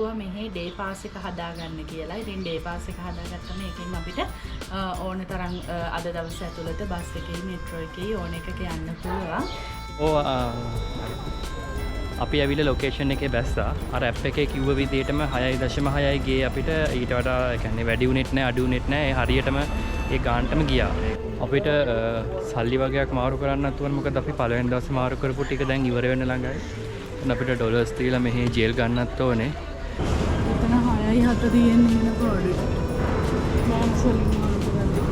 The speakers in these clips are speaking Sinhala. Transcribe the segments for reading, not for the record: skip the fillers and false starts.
මෙහි ඩේ පාස් එක හදාගන්න කියලා. ඉතින් ඩේ පාස් එක හදාගත්තම ඒකෙන් අපිට ඕන තරම් අද දවස් ඇතුළත බස් එකේ මෙට්‍රෝ එකේ ඕන එකක යන්න පුළුවන්. අපි ඇවිල්ලා ලොකේෂන් එකේ බැස්සා. අර ඇප් එකේ කිව්ව විදිහටම 6.6 ගේ අපිට ඊට වඩා يعني වැඩි උනෙත් නැහැ අඩු උනෙත් නැහැ. ඒ හරියටම ඒ ගානටම ගියා. අපිට සල්ලි වගේක් මාරු කරන්නත් ඕන. මොකද අපි පළවෙනි දවසේ මාරු කරපු ටික දැන් ඉවර වෙන්න ළඟයි. දැන් අපිට ඩොලර්ස් දීලා මෙහි ජේල් ගන්නත් ඕනේ. එතන 6.7 තියෙන්නේ වෙන පාඩුයි. බෑන්ක්ස් වලින් මාරු කරන්නේ.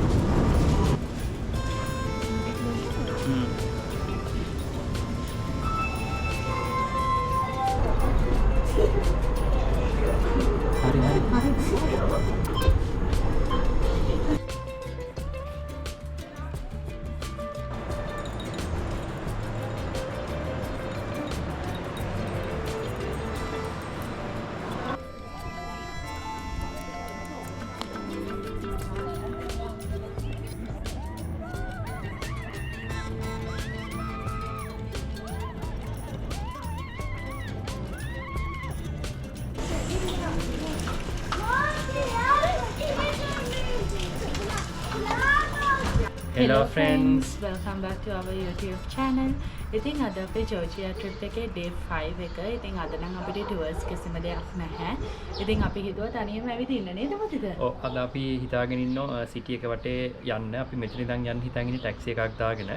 Hello friends, welcome back to our YouTube channel. ඉතින් අද අපේ ජෝර්ජියා ට්‍රිප් එකේ day 5 එක. ඉතින් අද නම් අපිට ටුවර්ස් කිසිම දෙයක් නැහැ. ඉතින් අපි හිතුවා තනියම ඇවිදින්න නේද මොකද? ඔව් අද අපි හිතාගෙන ඉන්නෝ සිටි එක වටේ යන්න. අපි මෙතන ඉඳන් යන්න හිතාගෙන ඉන්නේ ටැක්සි එකක් දාගෙන.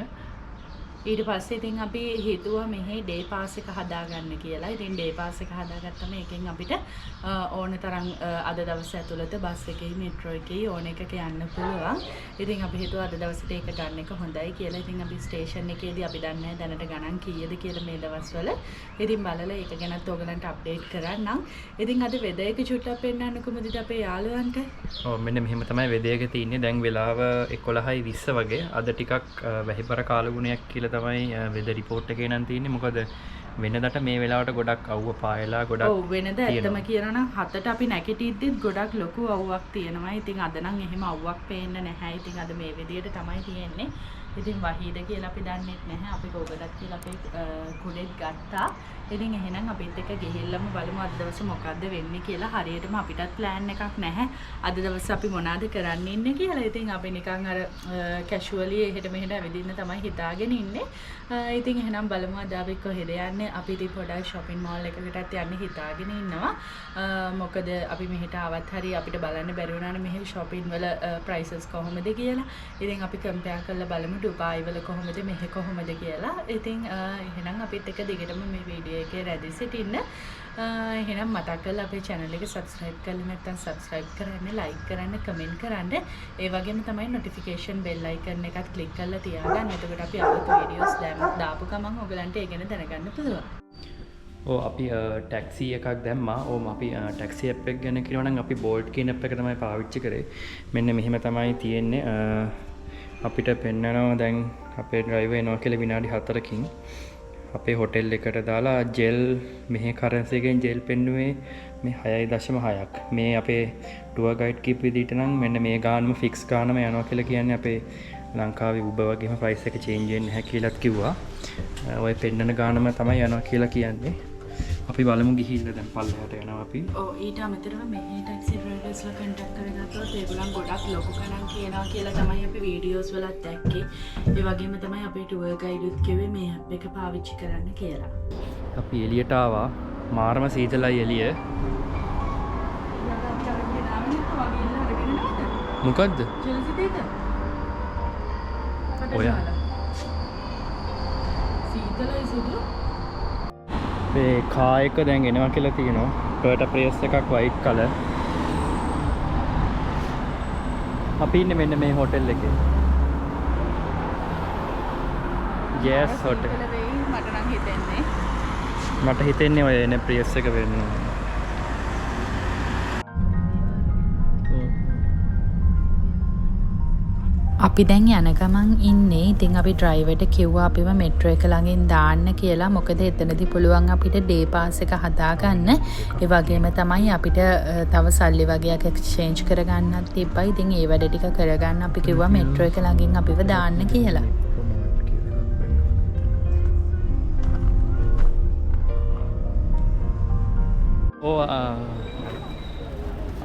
ඊට පස්සේ ඉතින් අපි හිතුවා මෙහි ඩේ පාස් එක හදාගන්න කියලා. ඉතින් ඩේ පාස් එක හදාගත්තම ඒකෙන් අපිට ඕන තරම් අද දවස් ඇතුළත බස් එකේ මෙට්‍රෝ එකේ ඕන එකක යන්න පුළුවන්. ඉතින් අපි හිතුවා අද දවසට ඒක ගන්න එක හොඳයි කියලා. ඉතින් අපි ස්ටේෂන් එකේදී අපි දන්නේ නැහැ දැනට ගණන් කීයද කියලා මේ දවස්වල. ඉතින් බලලා ඒක ගැනත් ඔයගලන්ට අප්ඩේට් කරන්නම්. ඉතින් අද වෙදර් එක චුට්ටක් පෙන්නන්න කොහොමද අපේ යාළුවන්ට? ඔව් මෙන්න මෙහෙම තමයි වෙදර් එක තියෙන්නේ. දැන් වෙලාව 11:20 වගේ. අද ටිකක් වැහිපර කාලගුණයක් කියලා තමයි වෙදර් රිපෝට් එකේ නම් තියෙන්නේ. මොකද වෙනදට මේ වෙලාවට ගොඩක් අවුව පායලා ගොඩක් ඔව් වෙනද ඇත්තම කියනවා නම් 7ට අපි නැගිටිද්දිත් ගොඩක් ලොකු අවුවක් තියෙනවා. ඉතින් අද නම් එහෙම අවුවක් පේන්න නැහැ. ඉතින් අද මේ විදියට තමයි තියෙන්නේ. ඉතින් වහීද කියලා අපි දන්නෙත් නැහැ. අපි කෝකටත් කියලා අපි කුඩෙත් ගත්තා. ඉතින් එහෙනම් අපිත් එක්ක ගිහිල්ලාම බලමු අද දවසේ මොකද්ද වෙන්නේ කියලා. හරියටම අපිටත් ප්ලෑන් එකක් නැහැ. අද දවසේ අපි මොනවාද කරන්න ඉන්නේ කියලා. ඉතින් අපි නිකන් අර කැෂුවලි එහෙට මෙහෙට ඇවිදින්න තමයි හිතාගෙන ඉන්නේ. ඉතින් එහෙනම් බලමු අද අපි කොහෙද යන්නේ. අපි ඉතින් පොඩක් shopping mall එකකටත් යන්න හිතාගෙන ඉන්නවා. මොකද අපි මෙහෙට ආවත් හරි අපිට බලන්න බැරි වුණානේ මෙහෙ shopping වල prices කොහොමද කියලා. ඉතින් අපි compare කරලා බලමු ඩුබායි වල කොහොමද මෙහෙ කොහොමද කියලා. ඉතින් එහෙනම් අපිත් එක්ක දිගටම මේ වීඩියෝ එකේ රැඳී සිටින්න. එහෙනම් මතක් කරලා අපේ channel එක subscribe කරලා නැත්නම් subscribe කරන්න, like කරන්න, comment කරන්න. ඒ වගේම තමයි notification bell icon එකත් click කරලා තියාගන්න. එතකොට අපි අලුත් videos දාපු ගමන් ඔයගලන්ට ඒ ගැන දැනගන්න පුළුවන්. ඔව් අපි ටැක්සි එකක් දැම්මා. ඕම අපි ටැක්සි ඇප් එක ගැන කියනවා නම් අපි Bolt කියන ඇප් එක තමයි පාවිච්චි කරේ. මෙන්න මෙහෙම තමයි තියෙන්නේ. අපිට පෙන්නනවා දැන් අපේ ඩ්‍රයිවර් එනවා කියලා විනාඩි 4කින් අපේ හොටෙල් එකට දාලා ජෙල් මෙහි කරන්සි එකෙන් ජෙල් පෙන්නුවේ මේ 6.6ක්. මේ අපේ ටුවර් ගයිඩ් කීප විදිහට නම් මෙන්න මේ ගානම ෆික්ස් ගානම යනවා කියලා කියන්නේ අපේ ලංකාවේ උබ වගේම ප්‍රයිස් එක චේන්ජ් වෙන්නේ නැහැ කියලාත් කිව්වා. ඔය පෙන්නන ගානම තමයි යනවා කියලා කියන්නේ. අපි බලමු ගිහිල්ලා දැන් පල්ලෙහාට යනවා අපි. ඔව් ඊට අමතරව මෙහි ටැක්සි ඩ්‍රයිවර්ස්ලා කන්ටැක්ට් කරගත්තොත් ඒගොල්ලන් ගොඩක් ලොකු ගණන් කියනවා කියලා තමයි අපි වීඩියෝස් වලත් දැක්කේ. ඒ වගේම තමයි අපේ ටුවර් ගයිඩ් උත් කිව්වේ මේ ඇප් එක පාවිච්චි කරන්න කියලා. අපි එළියට ආවා. මාරම සීතලයි එළිය. මොකද්ද? ඔයා සීතලයි සුදු. මේ කා එක දැන් එනවා කියලා තියෙනවා. ටොයෝටා ප්‍රේස් එකක් white color. අපි ඉන්නේ මෙන්න මේ හොටෙල් එකේ. Yes hotel. මට නම් හිතෙන්නේ. මට හිතෙන්නේ ඔය එන ප්‍රේස් එක වෙන්න. අපි දැන් යන ගමන් ඉන්නේ. ඉතින් අපි ඩ්‍රයිවර්ට කිව්වා අපිව මෙට්‍රෝ එක ළඟින් දාන්න කියලා. මොකද එතනදී පුළුවන් අපිට ඩේ පාස් එක හදාගන්න. ඒ වගේම තමයි අපිට තව සල්ලි වගේක් එක්ස්චේන්ජ් කරගන්නත් තිබ්බා. ඉතින් ඒ වැඩ ටික කරගන්න අපි කිව්වා මෙට්‍රෝ එක ළඟින් අපිව දාන්න කියලා. ඕ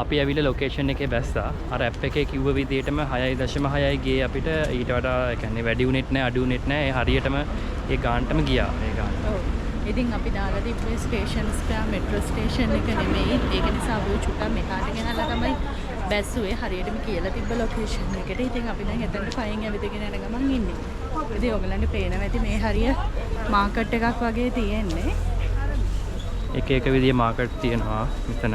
අපි ඇවිල්ලා ලොකේෂන් එකේ බැස්සා. අර ඇප් එකේ කිව්ව විදිහටම 6.6යි ගියේ අපිට. ඊට වඩා ඒ කියන්නේ වැඩි උනෙත් නැහැ අඩු උනෙත් නැහැ. ඒ හරියටම ඒ ගානටම ගියා මේ ගාන. ඔව්. ඉතින් අපි දාලා තිබ්බේ ස්ටේෂන් ස්පෙයා මෙට්‍රෝ ස්ටේෂන් එක නෙමෙයි. ඒක නිසා අපි චුට්ටක් මෙහාට ගෙනල්ලා තමයි බැස්සුවේ. හරියටම කියලා තිබ්බ ලොකේෂන් එකට. ඉතින් අපි දැන් එතනට පයින් ඇවිදගෙන යන ගමන් ඉන්නේ. ඉතින් ඔයගලන්ට පේනවා ඇති මේ හරිය මාකට් එකක් වගේ තියෙන්නේ. එක එක විදිහේ මාකට් තියෙනවා මෙතන.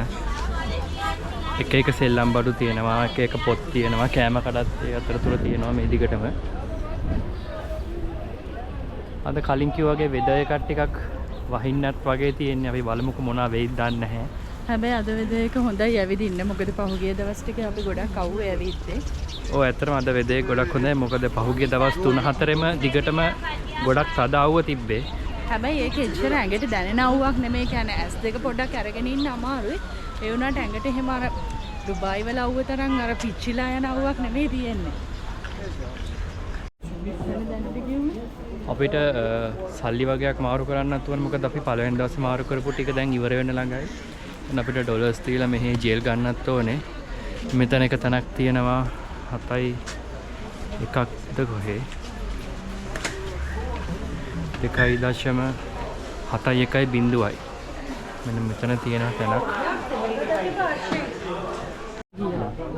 එක එක සෙල්ලම් බඩු තියෙනවා, එක එක පොත් තියෙනවා, කෑම කඩත් ඒ අතරතුර තියෙනවා මේ දිගටම. අද කලින් කිව්වා වගේ වෙදර් එකක් ටිකක් වහින්නත් වගේ තියෙන්නේ. අපි බලමුකෝ මොනවා වෙයිද දන්නේ නැහැ. හැබැයි අද වෙදර් එක හොඳයි ඇවිදින්න. මොකද පහුගිය දවස් ටික අපි ගොඩක් අවුවේ ඇවිද්දේ. ඔව් ඇත්තටම අද වෙදර් එක ගොඩක් හොඳයි. මොකද පහුගිය දවස් 3-4ම දිගටම ගොඩක් තද අවුව තිබ්බේ. හැබැයි ඒක එච්චර ඇඟට දැනෙන අවුවක් නෙමෙයි. කියන්නේ ඇස් දෙක පොඩ්ඩක් අරගෙන ඉන්න අමාරුයි. ඒ වුණාට ඇඟට එහෙම අර ඩුබායි වල අවුව තරම් අර පිච්චිලා යන අවුවක් නෙමෙයි තියෙන්නේ. අපිට සල්ලි වගේක් මාරු කරන්න නැතුව මොකද අපි පළවෙනි දවසේ මාරු කරපු ටික දැන් ඉවර වෙන්න ළඟයි. දැන් අපිට ඩොලර්ස් දීලා මෙහි ජේල් ගන්නත් ඕනේ. මෙතන එක තැනක් තියෙනවා 7.1ද කොහේ 2.71.0යි. මෙන්න මෙතන තියෙන තැනක්.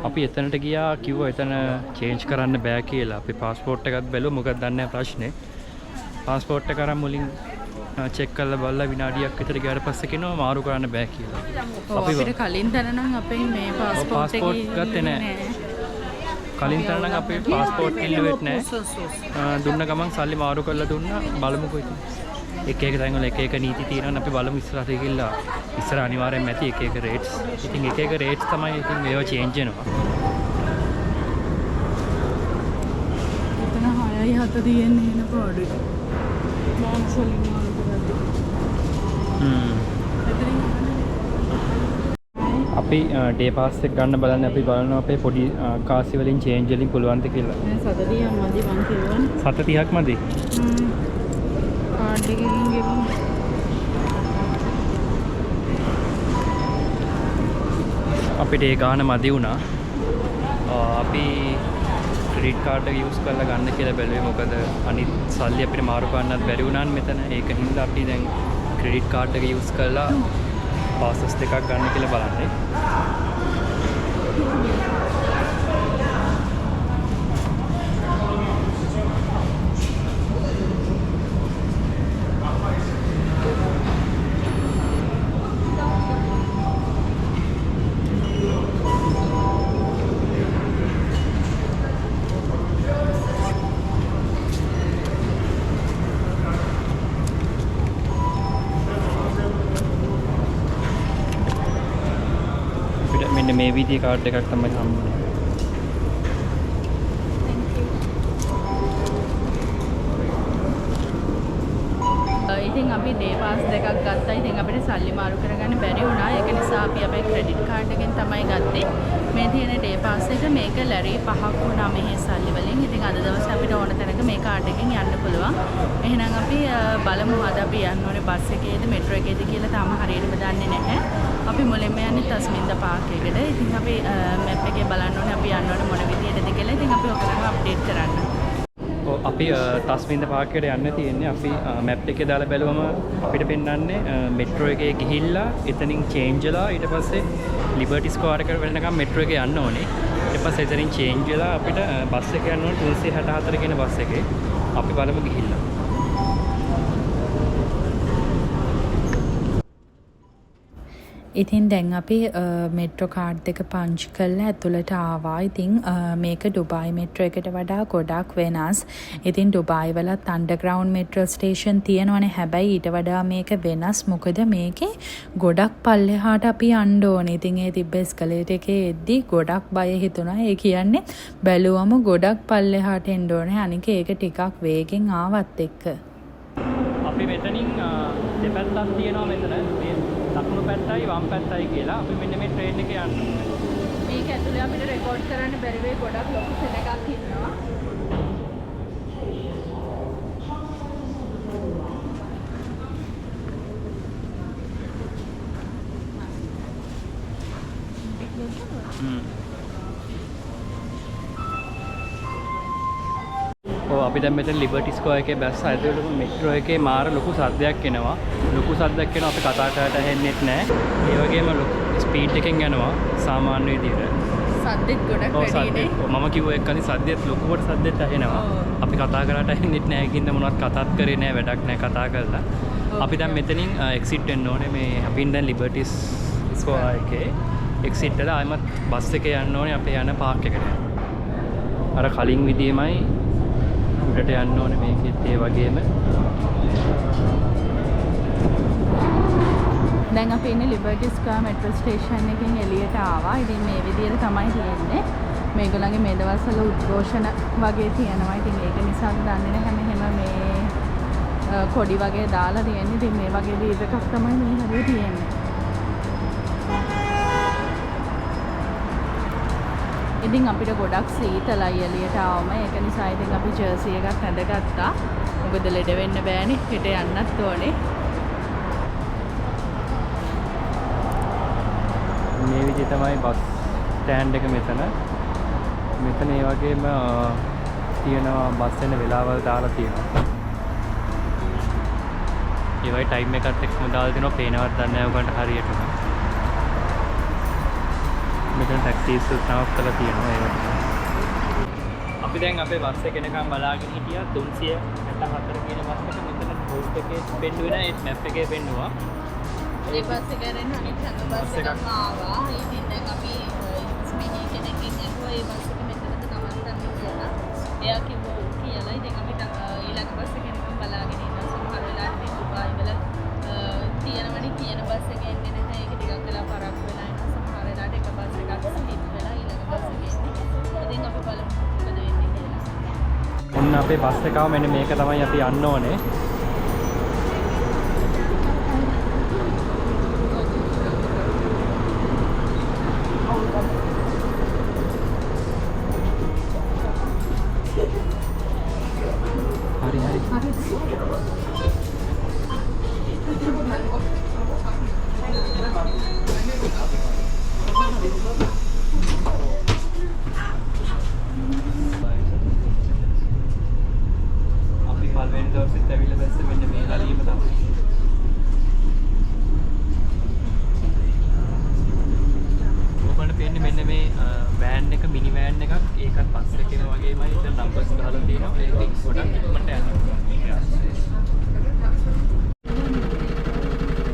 අපි එතනට ගියා කිව්වා එතන චේන්ජ් කරන්න බෑ කියලා. අපි પાස්පෝර්ට් එකත් බැලුවා. මොකක්ද දන්නේ නැහැ ප්‍රශ්නේ. පාස්පෝර්ට් එක අරන් මුලින් චෙක් කරලා බලලා විනාඩියක් විතර ගියාට පස්සේ කියනවා මාරු කරන්න බෑ කියලා. අපිට කලින් තැන නම් අපේ මේ පාස්පෝර්ට් එක ගත්තේ නැහැ. කලින් තැන නම් අපේ පාස්පෝර්ට් ඉල්ලුවෙත් නැහැ. දුන්න ගමන් සල්ලි මාරු කරලා දුන්නා. බලමුකෝ ඉතින්. එක එක තැන් වල එක එක නීති තියෙනවා. අපි බලමු ඉස්සරහට ගිහිල්ලා. ඉස්සර අනිවාර්යෙන්ම ඇති එක එක රේට්ස්. ඉතින් එක එක රේට්ස් තමයි ඉතින් මේවා චේන්ජ් වෙනවා. එතන 6.7 තියෙන්නේ නේ පාඩුයි. බෝක්ස් වලින් මාරු කරද්දී. අපි ඩේ පාස් එක ගන්න බලන්න. අපි බලනවා අපේ පොඩි කාසි වලින් චේන්ජ් වලින් පුළුවන්ද කියලා. දැන් 730ක් මදි මං කියවන. 730ක් මදි. කාඩ් එකකින් ගෙවමු. අපිට ඒ ගාන මදි වුණා. අපි ක්‍රෙඩිට් කාඩ් එක යූස් කරලා ගන්න කියලා බැලුවේ. මොකද අනිත් සල්ලි අපිට මාරු කරන්නත් බැරි වුණාන් මෙතන. ඒක හින්දා අපි දැන් ක්‍රෙඩිට් කාඩ් එක යූස් කරලා පාසස් දෙකක් ගන්න කියලා බලන්නේ. මෙන්න මේ විදිහේ කාඩ් එකක් තමයි හම්බුනේ. ඉතින් අපි ඩේ පාස් දෙකක් ගත්තා. ඉතින් අපිට සල්ලි මාරු කරගන්න බැරි වුණා. ඒක නිසා අපි අපේ ක්‍රෙඩිට් කාඩ් එකෙන් තමයි ගත්තේ. මේ තියෙන ඩේ පාස් එක මේක ලැරි 5ක් වුණා මෙහි සල්ලි වලින්. ඉතින් අද දවසේ අපිට ඕන තැනක මේ කාඩ් එකෙන් යන්න පුළුවන්. එහෙනම් අපි බලමු අද අපි යන්න ඕනේ බස් එකේද මෙට්‍රෝ එකේද කියලා තාම හරියටම දන්නේ නැහැ. අපි මුලින්ම යන්නේ තස්මින්ද පාක් එකට. ඉතින් අපි මැප් එකේ බලන්න ඕනේ අපි යන්න ඕනේ මොන විදියටද කියලා. ඉතින් අපි ඔකරම අප්ඩේට් කරන්න. අපි තස්මින්ද පාර්කයට යන්න තියෙන්නේ. අපි මැප් එකේ දාලා බැලුවම අපිට පෙන්වන්නේ මෙට්‍රෝ එකේ ගිහිල්ලා එතනින් චේන්ජ් වෙලා ඊට පස්සේ ලිබර්ටි ස්ක්වයර් එකට වෙනකම් මෙට්‍රෝ එකේ යන්න ඕනේ. ඊට පස්සේ එතනින් චේන්ජ් වෙලා අපිට බස් එක යන්න ඕනේ 364 කියන බස් එකේ. අපි බලමු ගිහිල්ලා. ඉතින් දැන් අපි මෙට්‍රෝ කාඩ් එක පංච් කරලා ඇතුළට ආවා. ඉතින් මේක ඩුබායි මෙට්‍රෝ එකට වඩා ගොඩක් වෙනස්. ඉතින් ඩුබායි වලත් අන්ඩර්ග්‍රවුන්ඩ් මෙට්‍රෝ ස්ටේෂන් තියෙනවනේ. හැබැයි ඊට වඩා මේක වෙනස්. මොකද මේකේ ගොඩක් පල්ලෙහාට අපි යන්න ඕනේ. ඉතින් ඒ තිබ්බ එස්කලේටර් එකේ එද්දි ගොඩක් බය හිතුණා. ඒ කියන්නේ බැලුවම ගොඩක් පල්ලෙහාට එන්න ඕනේ. අනික ඒක ටිකක් වේගෙන් ආවත් එක්ක. අපි මෙතනින් දෙපැත්තක් තියෙනවා මෙතන. දකුණු පැත්තයි වම් පැත්තයි කියලා. අපි මෙන්න මේ ට්‍රේන් එකේ යන්න ඕනේ. මේක ඇතුලේ අපිට රෙකෝඩ් කරන්න බැරි වෙයි. ගොඩක් ලොකු සෙනගක් ඉන්නවා. අපි දැන් මෙතන ලිබර්ටි ස්කෝර් එකේ බැස්සා. ඒතකොට මෙට්‍රෝ එකේ මාර ලොකු සද්දයක් එනවා. ලොකු සද්දයක් එනවා අපි කතා කරලා ඇහෙන්නෙත් නැහැ. ඒ වගේම ස්පීඩ් එකෙන් යනවා සාමාන්‍ය විදිහට. සද්දෙත් ගොඩක් වැඩිනේ. මම කිව්ව එක්කනේ සද්දෙත් ලොකුවට සද්දෙත් ඇහෙනවා. අපි කතා කරාට ඇහෙන්නෙත් නැහැ. ඒකින්ද මොනවත් කතාත් කරේ නැහැ. වැඩක් නැහැ කතා කරලා. අපි දැන් මෙතනින් එක්සිට් වෙන්න ඕනේ. මේ අපි දැන් ලිබර්ටි ස්කෝර් එකේ එක්සිට් වෙලා ආයෙමත් බස් එකේ යන්න ඕනේ. අපේ යන පාක් එකට. අර කලින් විදිහමයි උඩට යන්න ඕනේ මේකෙත් ඒ වගේම. දැන් අපි ඉන්නේ ලිබර්ටි ස්ක්වයර් මෙට්‍රෝ ස්ටේෂන් එකෙන් එළියට ආවා. ඉතින් මේ විදිහට තමයි තියෙන්නේ. මේගොල්ලන්ගේ මේ දවස්වල උද්ඝෝෂණ වගේ තියෙනවා. ඉතින් ඒක නිසා දන්නේ නැහැ මෙහෙම මේ කොඩි වගේ දාලා තියෙන්නේ. ඉතින් මේ වගේ දීප එකක් තමයි මේ හරිය තියෙන්නේ. ඉතින් අපිට ගොඩක් සීතලයි එළියට ආවම ඒක නිසා ඉතින් අපි ජර්සි එකක් ඇඳගත්තා. මොකද ලෙඩ වෙන්න බෑනේ. හෙට යන්නත් ඕනේ. මේ විදිහ තමයි බස් ස්ටෑන්ඩ් එක මෙතන. මෙතන ඒ වගේම තියෙනවා බස් වෙන වෙලාවල් දාලා තියෙනවා. ඒ වගේ ටයිම් එකත් එක්කම දාලා දෙනවා. පේනවත් දන්නේ නැහැ ඔයගොල්ලන්ට හරියටම. මෙතන ටැක්සිස් ස්ටොප් කරලා තියෙනවා ඒ වගේ. අපි දැන් අපේ බස් එක එනකම් බලාගෙන හිටියා 364 කියන බස් එක මෙතන පෝස්ට් එකේ පෙන්නුවේ නැහැ. ඒ මැප් එකේ පෙන්නුවා. ඒ බස් එක ගැන අනිත් හැම බස් එකක්ම ආවා. ඉතින් දැන් අපි ස්මිනි කෙනෙක්ගෙන් අහුවා ඒ බස් එක මෙතනද නවත්තන්න කියලා. එයා කිව්වා කියලා. ඉතින් අපිට ඊළඟ බස් එක එනකම් බලාගෙන ඉන්නවා. සමහර වෙලාවට ඉතින් දුබායි වල තියෙනවනේ තියෙන බස් එක එන්නේ නැහැ. ඒක ටිකක් වෙලා පරක්කු වෙලා යනවා. සමහර වෙලාවට එක බස් එකක් ස්කිප් වෙලා ඊළඟ බස් එක එන්නේ. ඉතින් අපි බලමු මොකද වෙන්නේ කියලා. ඔන්න අපේ බස් එක ආව. මෙන්න මේක තමයි අපි යන්න ඕනේ.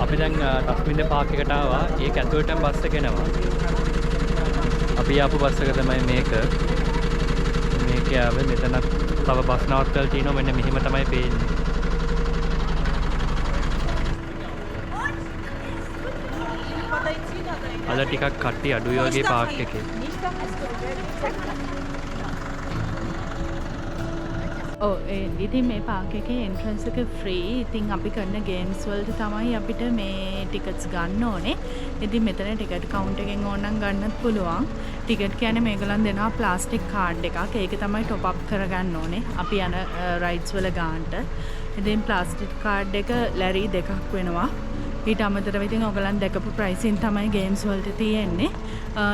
අපි දැන් තස්මින්ද පාක් එකට ආවා. ඒක ඇතුළටම බස් එක එනවා. අපි ආපු බස් එක තමයි මේක. මේක ආවේ මෙතන තව බස් නවත්තලා තියෙනවා. මෙන්න මෙහිම තමයි පේන්නේ. අද ටිකක් කට්ටිය අඩුයි වගේ පාක් එකේ. ඉතින් මේ පාක් එකේ එන්ට්‍රන්ස් එක ෆ්‍රී. ඉතින් අපි කරන ගේම්ස් වලට තමයි අපිට මේ ටිකට්ස් ගන්න ඕනේ. ඉතින් මෙතන ටිකට් කවුන්ටර් එකෙන් ඕනනම් ගන්නත් පුළුවන්. ටිකට් කියන්නේ මේගොල්ලන් දෙනවා ප්ලාස්ටික් කාඩ් එකක්. ඒක තමයි টොප් අප් කරගන්න ඕනේ. අපි යන රයිඩ්ස් වල ගන්නට. ඉතින් ප්ලාස්ටික් කාඩ් එක ලැරි දෙකක් වෙනවා. ඊට අමතරව ඉතින් ඔයගලන් දැකපු ප්‍රයිසින් තමයි ගේම්ස් වලට තියෙන්නේ.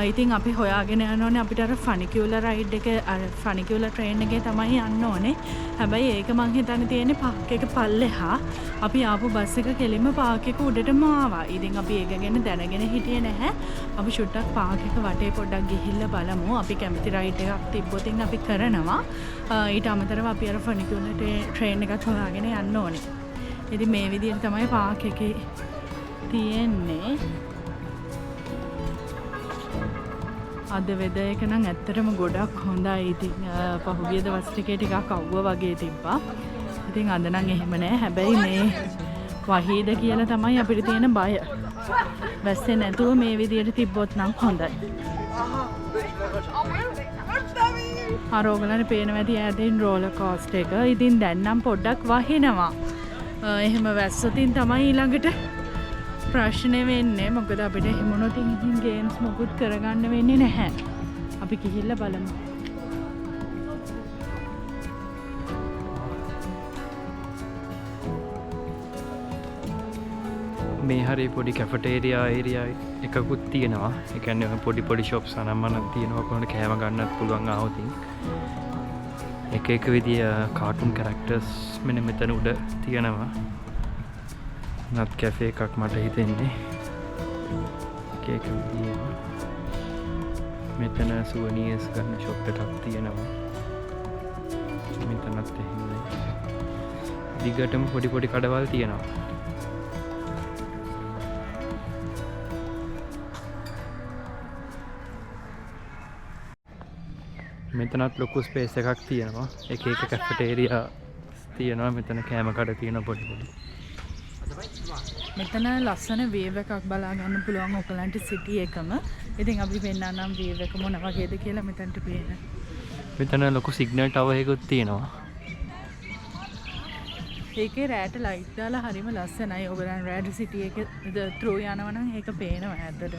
ඉතින් අපි හොයාගෙන යනෝනේ අපිට අර ෆනිකියුලර් රයිඩ් එක අර ෆනිකියුලර් ට්‍රේන් එකේ තමයි යන්න ඕනේ. හැබැයි ඒක මං හිතන්නේ තියෙන්නේ පාක් එක පල්ලෙහා. අපි ආපු බස් එක කෙලින්ම පාක් එක උඩටම ආවා. ඉතින් අපි ඒක ගැන දැනගෙන හිටියේ නැහැ. අපි ෂුට්ටක් පාක් එක වටේ පොඩ්ඩක් ගිහිල්ලා බලමු. අපි කැමති රයිඩ් එකක් තිබ්බොත් අපි කරනවා. ඊට අමතරව අපි අර ෆනිකියුලර් ට්‍රේන් එකත් හොයාගෙන යන්න ඕනේ. ඉතින් මේ විදිහට තමයි පාක් එකේ තියෙන්නේ. අද වෙද එක නම් ඇත්තටම ගොඩක් හොඳයි. ඉතින් පහුගිය දවස් ටිකේ ටිකක් අවුව වගේ තිබ්බා. ඉතින් අද නම් එහෙම නෑ. හැබැයි මේ වහීද කියලා තමයි අපිට තියෙන බය. වැස්සේ නැතුව මේ විදියට තිබ්බොත් නම් හොඳයි. අර ඔයගලන්ට පේනවා ඇති ඈතින් රෝලර් කෝස්ටර් එක. ඉතින් දැන් නම් පොඩ්ඩක් වහිනවා. එහෙම වැස්සොතින් තමයි ඊළඟට ප්‍රශ්නේ වෙන්නේ. මොකද අපිට එහෙමනොත් ඉතින් ගේම්ස් මොකුත් කරගන්න වෙන්නේ නැහැ. අපි ගිහිල්ලා බලමු. මේ හරි පොඩි කැෆටේරියා ඒරියා එකකුත් තියෙනවා. ඒ කියන්නේ පොඩි ෂොප්ස් අනම්මනක් තියෙනවා. කොහොමද කෑම ගන්නත් පුළුවන් ආවොත්. එක එක විදිය කාටුන් කැරක්ටර්ස් මෙන්න මෙතන උඩ තියෙනවා. නත් කැෆේ එකක් මට හිතෙන්නේ. එක එක විදිය. මෙතන සුවනියර්ස් ගන්න ෂොප් එකක් තියෙනවා. මෙතනත් එහෙමයි. දිගටම පොඩි කඩවල් තියෙනවා. මෙතනත් ලොකු ස්පේස් එකක් තියෙනවා. එක කැෆටේරියා තියෙනවා. මෙතන කෑම කඩ තියෙනවා පොඩි. මෙතන ලස්සන වේව් එකක් බලා ගන්න පුළුවන් ඔයගලන්ට සිටි එකම. ඉතින් අපි පෙන්නන්නම් වේව් එක මොන වගේද කියලා මෙතනට පේන. මෙතන ලොකු සිග්නල් ටවර් එකකුත් තියෙනවා. ඒකේ රෑට ලයිට් දාලා හරිම ලස්සනයි. ඔයගලන් රෑඩ් සිටි එක ත්‍රෝ යනවා නම් ඒක පේනවා ඇත්තට.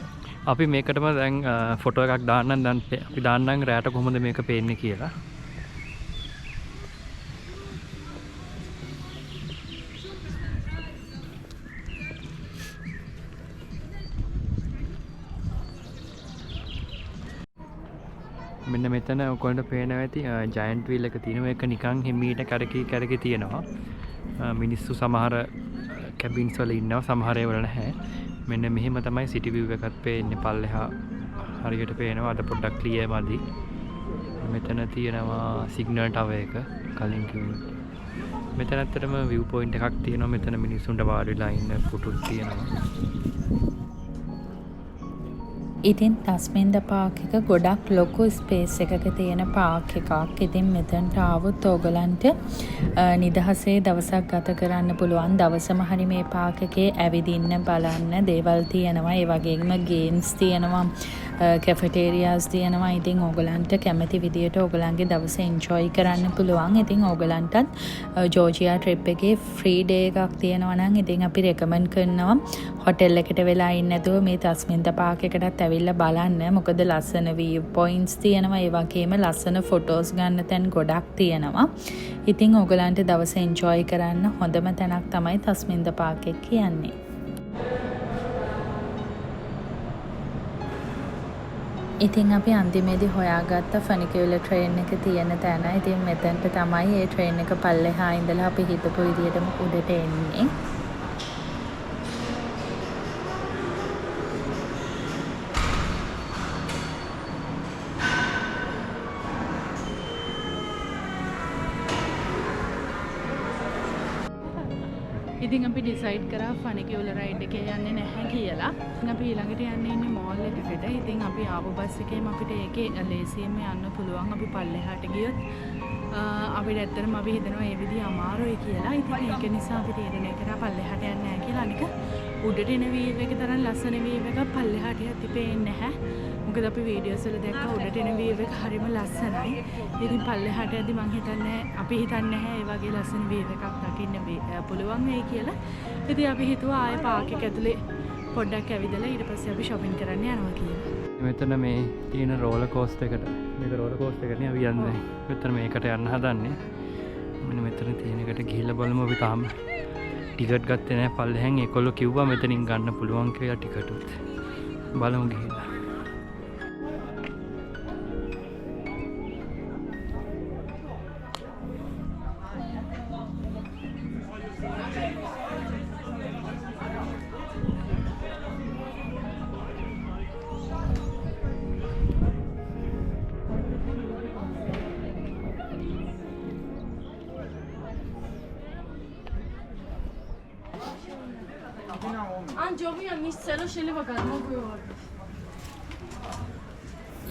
අපි මේකටම දැන් ෆොටෝ එකක් දාන්නම්. දැන් අපි දාන්නම් රෑට කොහොමද මේක පේන්නේ කියලා. මෙන්න මෙතන ඔයගොල්ලන්ට පේනවා ඇති ජයන්ට් වීල් එක තියෙනවා. ඒක නිකන් හිමීට කැරකි තියෙනවා. මිනිස්සු සමහර කැබින්ස් වල ඉන්නවා, සමහර ඒවල නැහැ. මෙන්න මෙහෙම තමයි සිටි විව් එකත් පේන්නේ. පල්ලෙහා හරියට පේනවා. අද පොඩ්ඩක් ක්ලියර් මදි. මෙතන තියෙනවා සිග්නල් ටවර් එක කලින් කිව්වා. මෙතන ඇත්තටම විව් පොයින්ට් එකක් තියෙනවා. මෙතන මිනිස්සුන්ට වාඩි වෙලා ඉන්න පුටුත් තියෙනවා. ඉතින් තස්මින්ද පාක් එක ගොඩක් ලොකු ස්පේස් එකක තියෙන පාක් එකක්. ඉතින් මෙතනට ආවොත් ඕගලන්ට නිදහසේ දවසක් ගත කරන්න පුළුවන්. දවසම හරි මේ පාක් එකේ ඇවිදින්න බලන්න දේවල් තියෙනවා. ඒ වගේම ගේම්ස් තියෙනවා, කැෆටේරියාස් තියෙනවා. ඉතින් ඕගලන්ට කැමති විදියට ඕගලන්ගේ දවස එන්ජොයි කරන්න පුළුවන්. ඉතින් ඕගලන්ටත් ජෝර්ජියා ට්‍රිප් එකේ ෆ්‍රී ඩේ එකක් තියෙනවා නම් ඉතින් අපි රෙකමන්ඩ් කරනවා හොටෙල් එකට වෙලා ඉන්න නැතුව මේ තස්මින්ද පාක් එකටත් ඇවිල්ලා බලන්න. මොකද ලස්සන view points තියෙනවා. ඒ වගේම ලස්සන ෆොටෝස් ගන්න තැන් ගොඩක් තියෙනවා. ඉතින් ඕගලන්ට දවස එන්ජොයි කරන්න හොඳම තැනක් තමයි තස්මින්ද පාක් එක කියන්නේ. ඉතින් අපි අන්තිමේදී හොයාගත්ත ෆනිකියුල ට්‍රේන් එක තියෙන තැන. ඉතින් මෙතනට තමයි මේ ට්‍රේන් එක පල්ලෙහා ඉඳලා අපි හිතපු විදියටම උඩට එන්නේ. ඉතින් අපි ඩිසයිඩ් කරා ෆනිකියුල රයිඩ් එකේ යන්නේ නැහැ කියලා. ඉතින් අපි ඊළඟට යන්නේ ඉන්නේ මෝල් එකකට. ඉතින් අපි ආපු බස් එකේම අපිට ඒකේ ලේසියෙන්ම යන්න පුළුවන්. අපි පල්ලෙහාට ගියොත් අපිට ඇත්තටම අපි හිතනවා මේ විදිහ අමාරුයි කියලා. ඉතින් ඒක නිසා අපි තීරණය කරා පල්ලෙහාට යන්නේ නැහැ කියලා. අනික උඩට එන වීව් එක තරම් ලස්සන වීව් එකක් පල්ලෙහාට යද්දි පේන්නේ නැහැ. මොකද අපි වීඩියෝස් වල දැක්කා උඩට එන වීව් එක හරිම ලස්සනයි. ඉතින් පල්ලෙහාට යද්දි මං හිතන්නේ අපි හිතන්නේ නැහැ ඒ වගේ ලස්සන වීව් එකක් දකින්න පුළුවන් වෙයි කියලා. ඉතින් අපි හිතුවා ආයේ පාක් එක ඇතුලේ පොඩ්ඩක් ඇවිදලා ඊට පස්සේ අපි shopping කරන්න යනවා කියලා. මෙතන මේ තියෙන රෝලර් කෝස්ටර් එකට මේක රෝලර් කෝස්ටර් එකනේ අපි යන්නේ. මෙතන මේකට යන්න හදන්නේ. මෙන්න මෙතන තියෙන එකට ගිහිල්ලා බලමු. අපි තාම ටිකට් ගත්තේ නැහැ පල්ලෙහෙන්. ඒකොල්ලෝ කිව්වා මෙතනින් ගන්න පුළුවන් කියලා ටිකට් උත්. බලමු ගිහිල්ලා.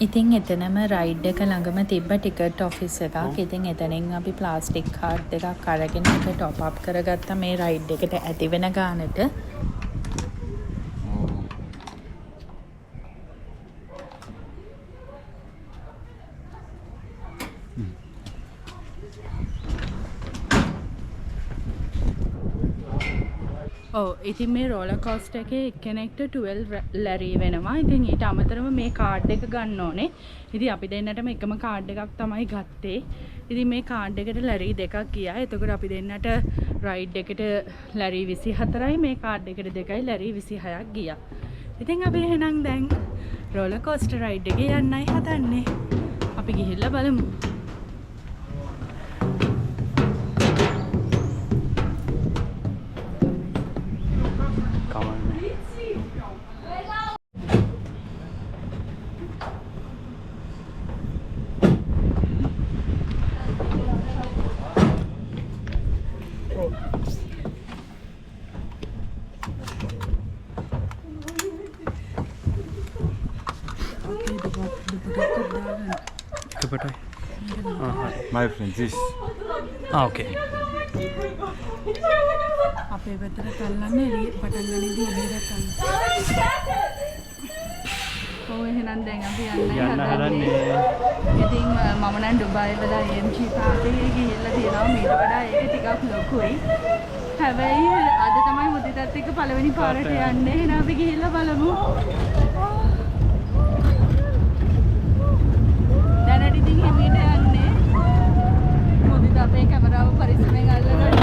ඉතින් එතනම රයිඩ් එක ළඟම තිබ්බ ටිකට් ඔෆිස් එකක්. ඉතින් එතනින් අපි ප්ලාස්ටික් කාඩ් එකක් අරගෙන ඒක টොප් අප් කරගත්තා මේ රයිඩ් එකට ඇති වෙන ගානට. ඉතින් මේ රෝලර් කෝස්ටර් එකේ එක්කෙනෙක්ට 12 ලැරි වෙනවා. ඉතින් ඊට අමතරව මේ කාඩ් එක ගන්න ඕනේ. ඉතින් අපි දෙන්නටම එකම කාඩ් එකක් තමයි ගත්තේ. ඉතින් මේ කාඩ් එකට ලැරි දෙකක් ගියා. එතකොට අපි දෙන්නට රයිඩ් එකට ලැරි 24යි මේ කාඩ් එකට 2යි ලැරි 26ක් ගියා. ඉතින් අපි එහෙනම් දැන් රෝලර් කෝස්ටර් රයිඩ් එකේ යන්නයි හදන්නේ. අපි ගිහිල්ලා බලමු. My friend, this. Okay. අපේ පැත්තට තල්ලන්නේ එළිය පටන් ගන්නදී එළියට තල්ලන්න. ඔව් එහෙනම් දැන් අපි යන්න හදන්නේ. ඉතින් මම නම් ඩුබායි වල AMG පාර්ක් එකේ ගිහිල්ලා තියෙනවා. මීට වඩා ඒක ටිකක් ලොකුයි. හැබැයි අද තමයි මුදිතත් එක්ක පළවෙනි පාරට යන්නේ. එහෙනම් අපි ගිහිල්ලා බලමු. දැනට ඉතින් හැමීට යන්නේ. මුදිත අපේ කැමරාව පරිස්සමෙන් අල්ලගන්න.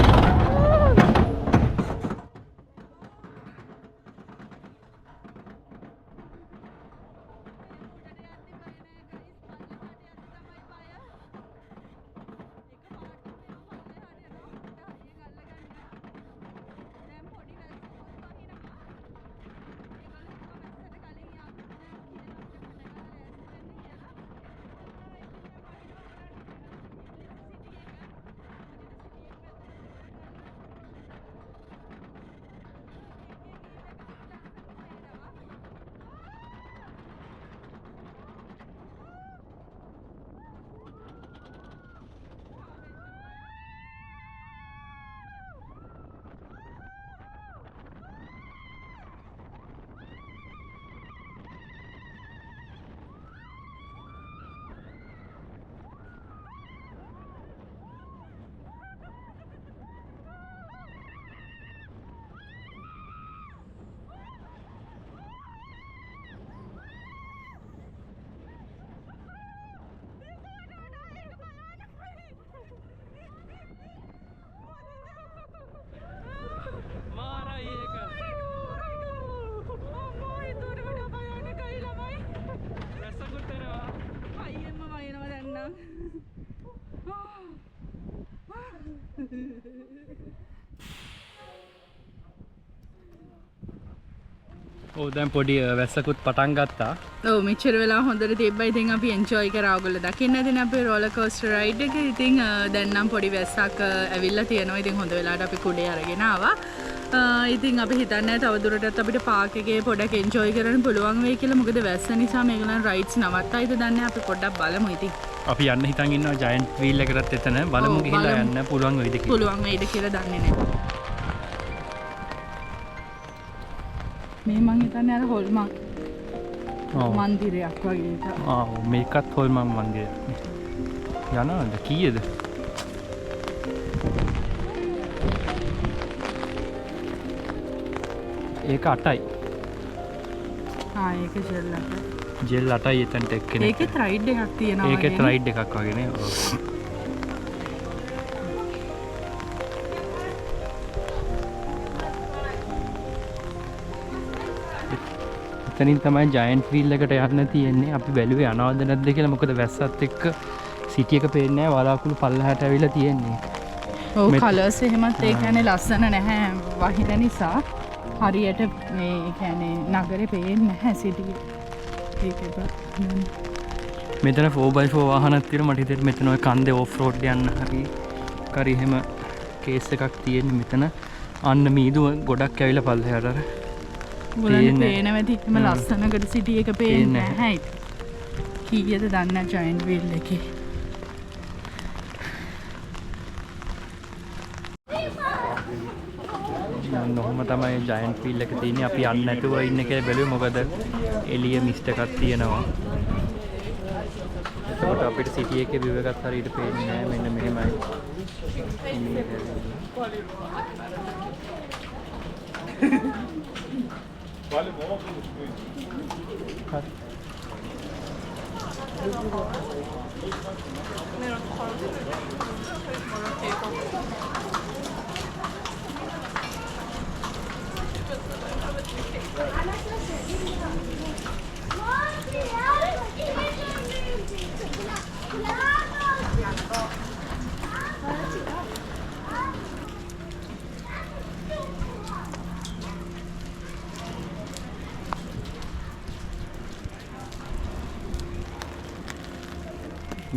ඔව් දැන් පොඩි වැස්සකුත් පටන් ගත්තා. ඔව් මෙච්චර වෙලා හොඳට තිබ්බා. ඉතින් අපි එන්ජොයි කරා. ඔයගොල්ලෝ දකින්න ඇතිනේ අපේ රෝලර් කෝස්ටර් රයිඩ් එක. ඉතින් දැන් නම් පොඩි වැස්සක් ඇවිල්ලා තියෙනවා. ඉතින් හොඳ වෙලාවට අපි කුඩේ අරගෙන ආවා. ඉතින් අපි හිතන්නේ තවදුරටත් අපිට පාක් එකේ පොඩක් එන්ජොයි කරන්න පුළුවන් වෙයි කියලා. මොකද වැස්ස නිසා මේගොල්ලන් රයිඩ්ස් නවත්තයිද දන්නේ. අපි පොඩ්ඩක් බලමු ඉතින්. අපි යන්න හිතන් ඉන්නවා ජයන්ට් වීල් එකකටත් එතන බලමු ගිහිල්ලා යන්න පුළුවන් වෙයිද කියලා. පුළුවන් වෙයිද කියලා දන්නේ නැහැ. මේ මං හිතන්නේ අර හොල්මන් මන්දිරයක් වගේ එකක්. මේකත් හොල්මන් මන්දිරයක්. යනවාද කීයද? ඒක 8යි. ඒක ජෙල් 8යි. ජෙල් 8යි එතනට එක්කෙනෙක්. ඒකෙත් රයිඩ් එකක් තියෙනවා. ඒකෙත් රයිඩ් එකක් වගේ නේ. එතනින් තමයි ජයන්ට් වීල් එකට යන්න තියෙන්නේ. අපි බැලුවේ යනවද නැද්ද කියලා. මොකද වැස්සත් එක්ක සිටි එක පේන්නේ නැහැ. වලාකුළු පල්ලහැට ඇවිල්ලා තියෙන්නේ. ඔව් කලර්ස් එහෙමත් ඒ කියන්නේ ලස්සන නැහැ වහින නිසා. හරියට මේ කියන්නේ නගරේ පේන්නේ නැහැ සිටි එකේ. මෙතන 4x4 වාහනක් තියෙනවා. මට හිතෙන්නේ මෙතන ඔය කන්දේ ඕෆ් රෝඩ් යන්න හරි එහෙම කේස් එකක් තියෙන්නේ මෙතන. අන්න මීදුව ගොඩක් ඇවිල්ලා පල්ලහැට අර බලන්න පේනවද ඉතින් ලස්සනකට සිටි එක පේන්නේ නැහැ. කීයද දන්නේ ජයන්ට් වීල් එකේ. නොහොම තමයි ජයන්ට් වීල් එක තියෙන්නේ. අපි යන්න නැතුව ඉන්න කියලා බැලුවේ. මොකද එළිය මිස්ට් එකක් තියෙනවා. එතකොට අපිට සිටි එකේ view එකත් හරියට පේන්නේ නැහැ. මෙන්න මෙහෙමයි.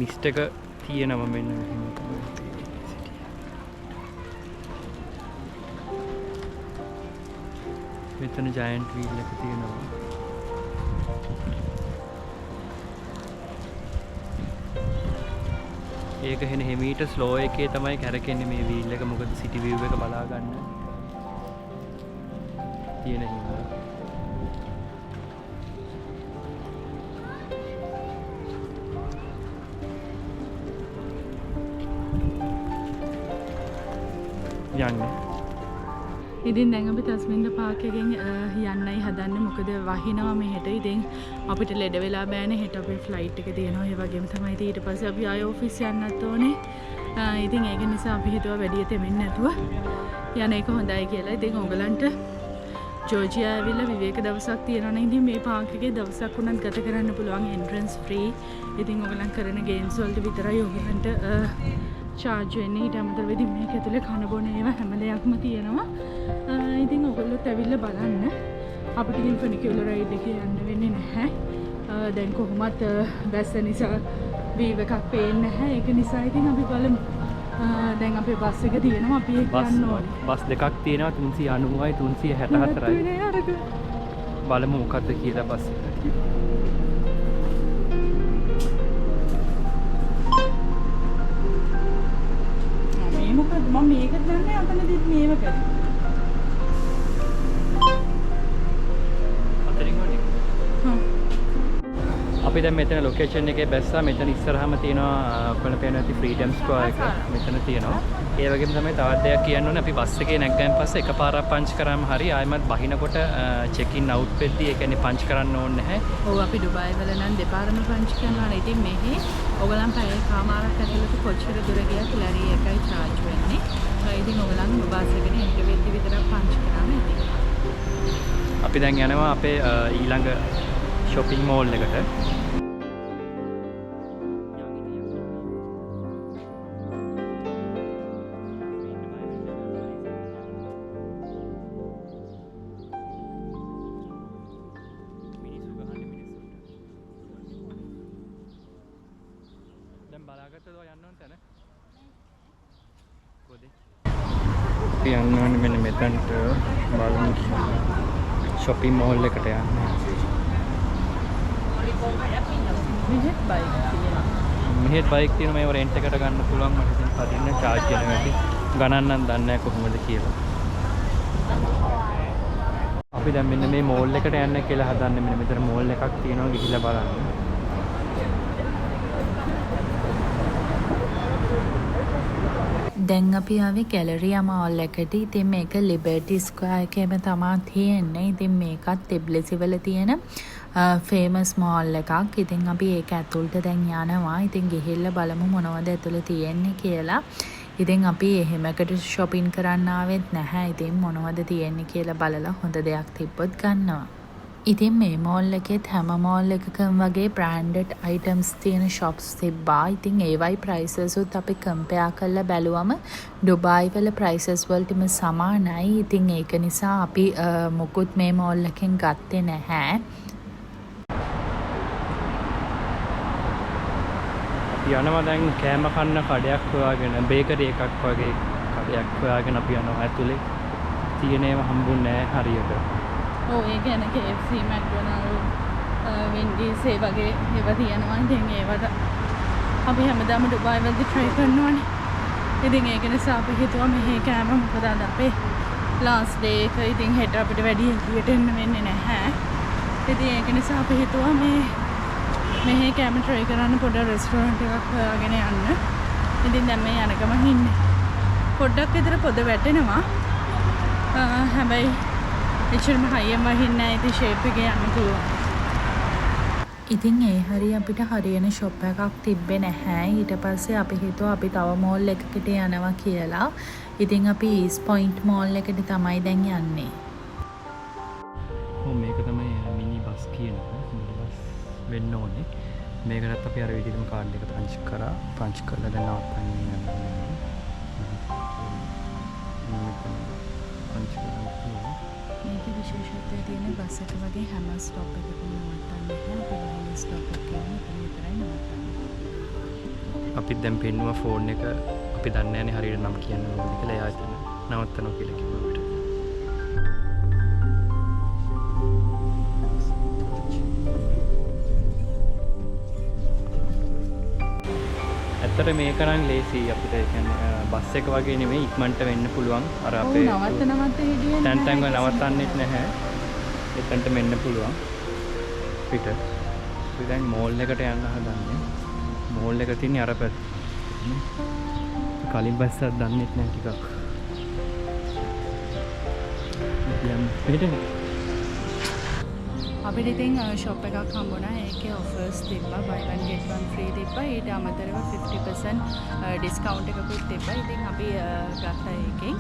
මිස්ට් එක තියෙනවා මෙන්න මෙහෙම තමයි සිටිය. මෙතන ජයන්ට් වීල් එක තියෙනවා. ඒක හෙන හිමීට ස්ලෝ එකේ තමයි කැරකෙන්නේ මේ වීල් එක. මොකද සිටි විව් එක බලා ගන්න තියෙන හින්දා. යන්නේ. ඉතින් දැන් අපි තස්මින්ද පාක් එකෙන් යන්නයි හදන්නේ. මොකද වහිනවා මෙහෙට. ඉතින් අපිට ලෙඩ වෙලා බෑනේ. හෙට අපේ ෆ්ලයිට් එක තියෙනවා. ඒ වගේම තමයි ඊට පස්සේ අපි ආයෙ ඔෆිස් යන්නත් ඕනේ. ඉතින් ඒක නිසා අපි හිතුවා වැඩි තෙමෙන්නේ නැතුව යන එක හොඳයි කියලා. ඉතින් ඕගලන්ට ජෝර්ජියා ඇවිල්ලා විවේක දවසක් තියෙනවනේ. ඉතින් මේ පාක් එකේ දවසක් උනත් ගත කරන්න පුළුවන්. Entrance free. ඉතින් ඕගලන් කරන ගේම්ස් වලට විතරයි ඕගලන්ට චාර්ජ් වෙන්නේ. ඊට අමතරව ඉතින් මේක ඇතුලේ කන බොන ඒවා හැම දෙයක්ම තියෙනවා. ඉතින් ඔයගොල්ලොත් ඇවිල්ලා බලන්න. අපිට ඉතින් ෆනිකියුලර් රයිඩ් එකේ යන්න වෙන්නේ නැහැ. දැන් කොහොමත් වැස්ස නිසා වීව් එකක් පේන්නේ නැහැ. ඒක නිසා ඉතින් අපි බලමු. දැන් අපේ බස් එක තියෙනවා. අපි ඒක යන්න ඕනේ. බස් දෙකක් තියෙනවා 390යි 364යි. බලමු මොකද්ද කියලා බස් එක. මොකද මම මේක දන්නේ අතනදිත් මේව කරේ. අපි දැන් මෙතන ලොකේෂන් එකේ බැස්සා. මෙතන ඉස්සරහම තියෙනවා ඔයගොල්ලෝ පේනවා ඇති ෆ්‍රීඩම් ස්ක්වයර් එක. මෙතන තියෙනවා. ඒ වගේම තමයි තවත් දෙයක් කියන්න ඕනේ. අපි බස් එකේ නැග්ගන් පස්සේ එකපාරක් පංච් කරාම හරි ආයෙමත් බහිනකොට චෙක් ඉන් අවුට් වෙද්දී ඒ කියන්නේ පංච් කරන්න ඕනේ නැහැ. ඔව් අපි ඩුබායි වල නම් දෙපාරම පංච් කරනවා. ඉතින් මෙහි ඔයගලන් පැය කමාරක් ඇතුළත කොච්චර දුර ගියත් ලැරි එකයි චාර්ජ් වෙන්නේ. ඉතින් ඔයගලන් බස් එකේ එන්ටර් වෙද්දී විතරක් පංච් කරාම ඇති. අපි දැන් යනවා අපේ ඊළඟ shopping mall එකට. අපි යන්න ඕනේ මෙන්න මෙතනට බලමු shopping mall එකට යන්න. මෙහෙත් බයික් තියෙනවා. මෙහෙත් බයික් තියෙනවා. මේව රෙන්ට් එකට ගන්න පුළුවන්. මට ඉතින් පදින්න charge වෙනවා ඇති. ගණන් නම් දන්නේ නැහැ කොහොමද කියලා. අපි දැන් මෙන්න මේ mall එකට යන්න කියලා හදන්නේ. මෙන්න මෙතන mall එකක් තියෙනවා. ගිහිල්ලා බලන්න. දැන් අපි ආවේ ගැලරියා මෝල් එකට. ඉතින් මේක ලිබර්ටි ස්ක්වයර් එකේම තමයි තියෙන්නේ. ඉතින් මේකත් ටිබ්ලිසි වල තියෙන ෆේමස් මෝල් එකක්. ඉතින් අපි ඒක ඇතුළට දැන් යනවා. ඉතින් ගිහිල්ලා බලමු මොනවද ඇතුළේ තියෙන්නේ කියලා. ඉතින් අපි එහෙමකට shopping කරන්න ආවෙත් නැහැ. ඉතින් මොනවද තියෙන්නේ කියලා බලලා හොඳ දෙයක් තිබ්බොත් ගන්නවා. ඉතින් මේ මෝල් එකෙත් හැම මෝල් එකකම වගේ branded items තියෙන shops තිබ්බා. ඉතින් ඒවයි prices උත් අපි compare කරලා බැලුවම ඩුබායි වල prices වලටම සමානයි. ඉතින් ඒක නිසා අපි මොකුත් මේ මෝල් එකෙන් ගත්තේ නැහැ. අපි යනවා දැන් කෑම කන්න කඩයක් හොයාගෙන බේකරි එකක් වගේ කඩයක් හොයාගෙන අපි යනවා. ඇතුලේ තියෙන ඒවා හම්බුන්නේ නැහැ හරියට. ඔව් ඒ කියන්නේ KFC McDonald Wendy's ඒ වගේ ඒවා තියෙනවා. ඉතින් ඒවට අපි හැමදාම ඩුබායි වලදී try කරනවානේ. ඉතින් ඒක නිසා අපි හිතුවා මෙහි කෑම මොකද අද අපේ last day එක. ඉතින් හෙට අපිට වැඩි එළියට එන්න වෙන්නේ නැහැ. ඉතින් ඒක නිසා අපි හිතුවා මෙහි කෑම try කරන්න පොඩ රෙස්ටෝරන්ට් එකක් හොයාගෙන යන්න. ඉතින් දැන් මේ යන ගමන් ඉන්නේ. පොඩ්ඩක් විතර පොද වැටෙනවා. හැබැයි එච්චරම හයියෙන් වහින්නේ නැහැ. ඉතින් ෂේප් එකේ යන්න පුළුවන්. ඉතින් ඒ හරිය අපිට හරියන ෂොප් එකක් තිබ්බේ නැහැ. ඊට පස්සේ අපි හිතුවා අපි තව මෝල් එකකට යනවා කියලා. ඉතින් අපි ඊස්ට් පොයින්ට් මෝල් එකට තමයි දැන් යන්නේ. ඔව් මේක තමයි මිනි බස් කියන්නේ. මිනි බස් වෙන්න ඕනේ. මේකටත් අපි අර විදිහටම කාඩ් එක පංච් කරලා දැන් නවත්තන්න යනවා. මේකේ විශේෂත්වය තියෙන බස් එක වගේ හැම ස්ටොප් එකකම නවත්තන්නේ නැහැ. අපි වයින් ස්ටොප් එකේ විතරයි නවත්තන්නේ. අපිත් දැන් පෙන්නුව ෆෝන් එක අපි දන්නේ නැහැ හරියට නම් කියන්න ඕනද කියලා. එයා එතන නවත්තනවා කියලා කිව්වා අපිට. ඇත්තට මේක නම් ලේසි අපිට. ඒ කියන්නේ බස් එක වගේ නෙමෙයි, ඉක්මනට වෙන්න පුළුවන්. අර අපේ නවත්ත හිටියේ තැන් තැන් වල නවත්තන්නෙත් නැහැ. එතනට මෙන්න පුළුවන් පිට. අපි දැන් මෝල් එකට යන්න හදන්නේ. මෝල් එක තියෙන්නේ අර පැත්ත. කලින් බස් එකක් දන්නෙත් නැහැ ටිකක්. යම් පිටනේ. අපිට ඉතින් ෂොප් එකක් හම්බුණා. ඒකේ ඔෆර්ස් තිබ්බා. buy one get one free තිබ්බා. ඊට අමතරව 50% ඩිස්කවුන්ට් එකකුත් තිබ්බා. ඉතින් අපි ගත්තා ඒකෙන්.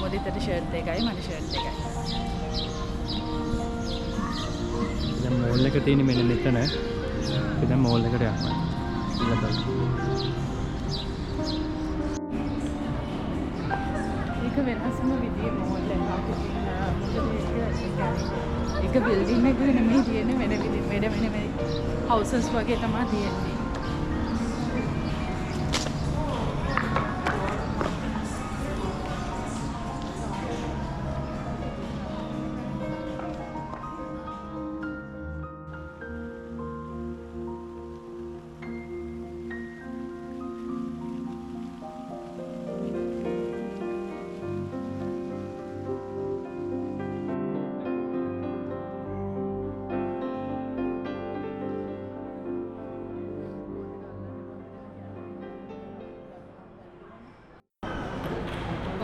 මොදිතට ෂර්ට් එකයි මට ෂර්ට් එකයි. දැන් මෝල් එක තියෙන්නේ මෙන්න මෙතන. අපි දැන් මෝල් එකට යනවා. ඉතින් ඒක වෙනස්ම විදිහේ මෝල් එකක්. එක බිල්ඩින් එක නෙමෙයි තියෙන්නේ, වෙන හවුසස් වගේ තමයි තියෙන්නේ.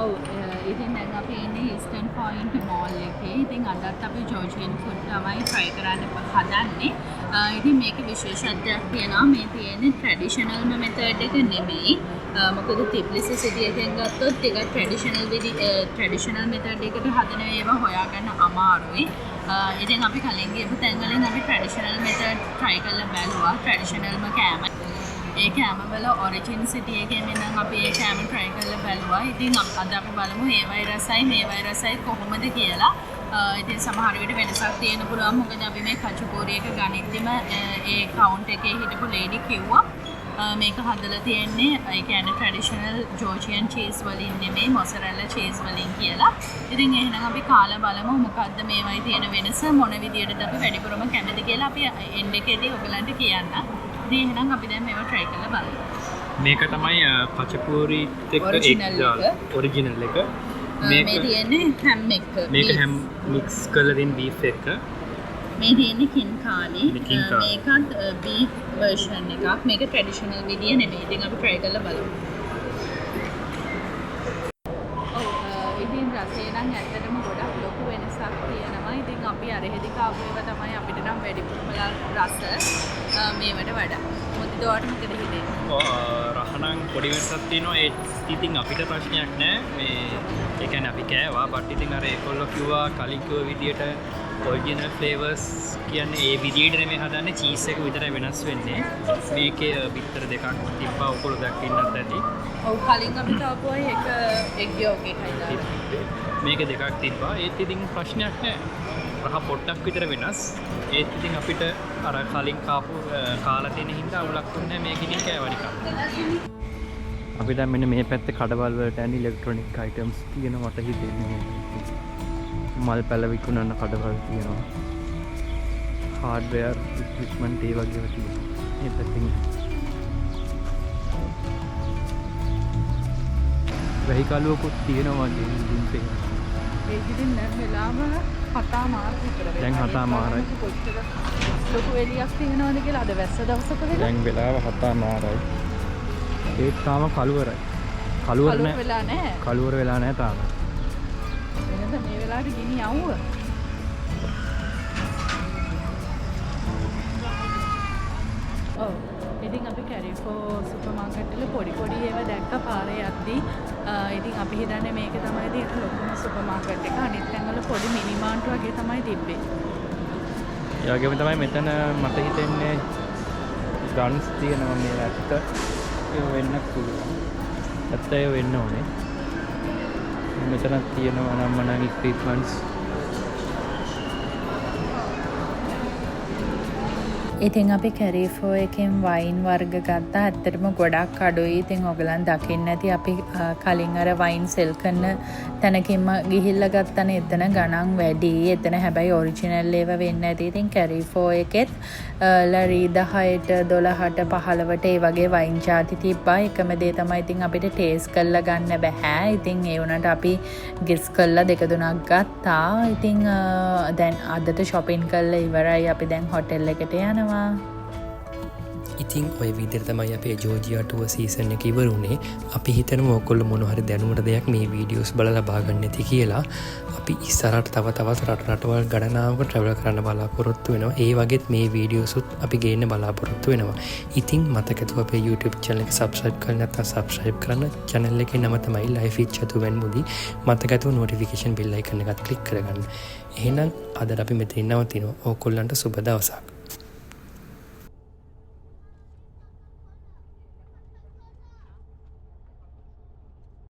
ඔව් ඉතින් දැන් අපි ඉන්නේ ඊස්ටර්න් පොයින්ට් මෝල් එකේ. ඉතින් අදත් අපි ජෝර්ජියන් ෆුඩ් තමයි try කරන්න හදන්නේ. ඉතින් මේකේ විශේෂත්වයක් තියෙනවා. මේ තියෙන්නේ ට්‍රැඩිෂනල්ම මෙතඩ් එක නෙමෙයි. මොකද ටිප්ලිසි සිටි එකෙන් ගත්තොත් ටිකක් ට්‍රැඩිෂනල් මෙතඩ් එකට හදන ඒවා හොයාගන්න අමාරුයි. ඉතින් අපි කලින් ගියපු තැන් වලින් අපි ට්‍රැඩිෂනල් මෙතඩ් try කරලා බැලුවා. ට්‍රැඩිෂනල්ම කෑම. ඒ කෑම වල ඔරිජින් සිටි එකේ මෙන්න අපි ඒ කෑම try කරලා බැලුවා. ඉතින් අද අපි බලමු ඒවයි රසයි මේවයි රසයි කොහොමද කියලා. ඉතින් සමහර විට වෙනසක් තියෙන්න පුළුවන්. මොකද අපි මේ කචුපෝරි එක ගනිද්දිම ඒ කවුන්ට් එකේ හිටපු ලේඩි කිව්වා මේක හදලා තියෙන්නේ ඒ කියන්නේ ට්‍රැඩිෂනල් ජෝර්ජියන් චීස් වලින් නෙමෙයි මොසරෙල්ලා චීස් වලින් කියලා. ඉතින් එහෙනම් අපි කාලා බලමු මොකද්ද මේවයි තියෙන වෙනස, මොන විදියටද අපි වැඩිපුරම කැමති කියලා අපි එන්ඩ් එකේදී ඔයගලන්ට කියන්න. ඉතින් එහෙනම් අපි දැන් මේවා try කරලා බලමු. මේක තමයි පචපූරි එක්ක ඔරිජිනල් එක. මේ තියෙන්නේ හැම් එක. මේක හැම් මික්ස් කරලා තියෙන බීෆ් එක. මේ තියෙන්නේ කින්කානි. මේකත් බීෆ් version එකක්. මේක ට්‍රැඩිෂනල් විදිය නෙමෙයි. ඉතින් අපි try කරලා බලමු. ඉතින් රසය නම් ඇත්තටම ගොඩක් ලොකු වෙනසක් තියෙනවා. ඉතින් අපි අරහෙදි කාපු ඒවා තමයි අපිට නම් වැඩිපුරම රස මේවට වඩා. මොකද ඔයාලට මොකද හිතෙන්නේ? රහනම් පොඩි වෙනසක් තියෙනවා. ඒ ඉතින් අපිට ප්‍රශ්නයක් නෑ. මේ ඒ කියන්නේ අපි කෑවා. බට් ඉතින් අර ඒකොල්ලෝ කිව්වා කලින් කිව්ව විදියට ඔරිජිනල් ෆ්ලේවර්ස් කියන්නේ ඒ විදියට නෙමෙයි හදන්නේ. චීස් එක විතරයි වෙනස් වෙන්නේ. මේකේ බිත්තර දෙකක් තිබ්බා. ඔයගොල්ලෝ දකින්නත් ඇති. ඔව් කලින් අපිට ආපුවයි එක එග් යෝග් එකයි දාලා. මේක දෙකක් තිබ්බා. ඒත් ඉතින් ප්‍රශ්නයක් නෑ. රහ පොට්ටක් විතර වෙනස්. ඒත් ඉතින් අපිට අර කලින් කාපු කාලා තියෙන හින්දා අවුලක් වුණේ නෑ. මේකෙන් කෑවා නිකන්. අපි දැන් මෙන්න මේ පැත්තේ කඩවල් වලට යන ඉලෙක්ට්‍රොනික අයිටම්ස් තියෙන මට හිතෙන්නේ. මල් පැල විකුණන කඩවල් තියෙනවා. හાર્ඩ්වෙයාර් ඉක්විප්මන්ට් ඒ වගේ ඒවා තියෙනවා. මේ පැත්තෙන් වෙහිකලුවකුත් තියෙනවා වගේ ඉතින් පේනවා. ඒක ඉතින් දැන් වෙලාව 7:00 විතර වෙනවා. දැන් 7:00යි. ලොකු එළියක් තියෙනවද කියලා අද වැස්ස දවසක වෙලා. දැන් වෙලාව 7:00යි. ඒත් තාම කළුවරයි. කළුවර වෙලා නැහැ. කළුවර වෙලා නැහැ තාම. එහෙනම් මේ වෙලාවට ගිනි යවුව. ඔව්. ඉතින් අපි කැරිෆෝ සුපර් මාකට් වල පොඩි ඒවා දැක්ක පාරේ යද්දී ඉතින් අපි හිතන්නේ මේක තමයි තියෙන ලොකුම සුපර් මාකට් එක. අනිත් තැන්වල පොඩි මිනි මාර්ට් වගේ තමයි තිබ්බේ. ඒ වගේම තමයි මෙතන මට හිතෙන්නේ ගන්ස් තියෙනවා මේ ඇත්ත ඒ වෙන්න පුළුවන්. ඇත්ත ඒ වෙන්න ඕනේ. මෙතනක් තියෙනවා නම් මනං ඉක්විප්මන්ට්ස්. ඉතින් අපි කැරීෆෝ එකෙන් වයින් වර්ග ගත්තා. ඇත්තටම ගොඩක් අඩුයි. ඉතින් ඔයගලන් දකින්න ඇති අපි කලින් අර වයින් සෙල් කරන තැනකින්ම ගිහිල්ලා ගත්තනේ. එතන ගණන් වැඩි. එතන හැබැයි ඔරිජිනල් ඒවා වෙන්නේ නැති. ඉතින් කැරීෆෝ එකෙත් ලරි 10ට 12ට 15ට ඒ වගේ වයින් ಜಾති තිබ්බා. එකම දේ තමයි ඉතින් අපිට ටේස්ට් කරලා ගන්න බෑ. ඉතින් ඒ වුණාට අපි ගෙස් කරලා දෙක තුනක් ගත්තා. ඉතින් දැන් අදට shopping කරලා ඉවරයි. අපි දැන් හොටෙල් එකට යනවා. ඉතින් ඔය විදිහට තමයි අපේ ජෝර්ජියා ටුවර් සීසන් එක ඉවරුනේ. අපි හිතනවා ඔයගොල්ලෝ මොන හරි දැනුමට දෙයක් මේ වීඩියෝස් බලලා ලබා ගන්න ඇති කියලා. අපි ඉස්සරහට තව තවත් රටවල් ගණනාවක ට්‍රැවල් කරන්න බලාපොරොත්තු වෙනවා. ඒ වගේත් මේ වීඩියෝසුත් අපි ගේන්න බලාපොරොත්තු වෙනවා. ඉතින් මතකද අපේ YouTube channel එක subscribe කරන්න නැත්නම් subscribe කරන්න. channel එකේ නම තමයි Life with Chathu Wenmudi. මතකද notification bell icon එකත් click කරගන්න. එහෙනම් අද අපි මෙතන නවතිනවා. ඕගොල්ලන්ට සුබ දවසක්.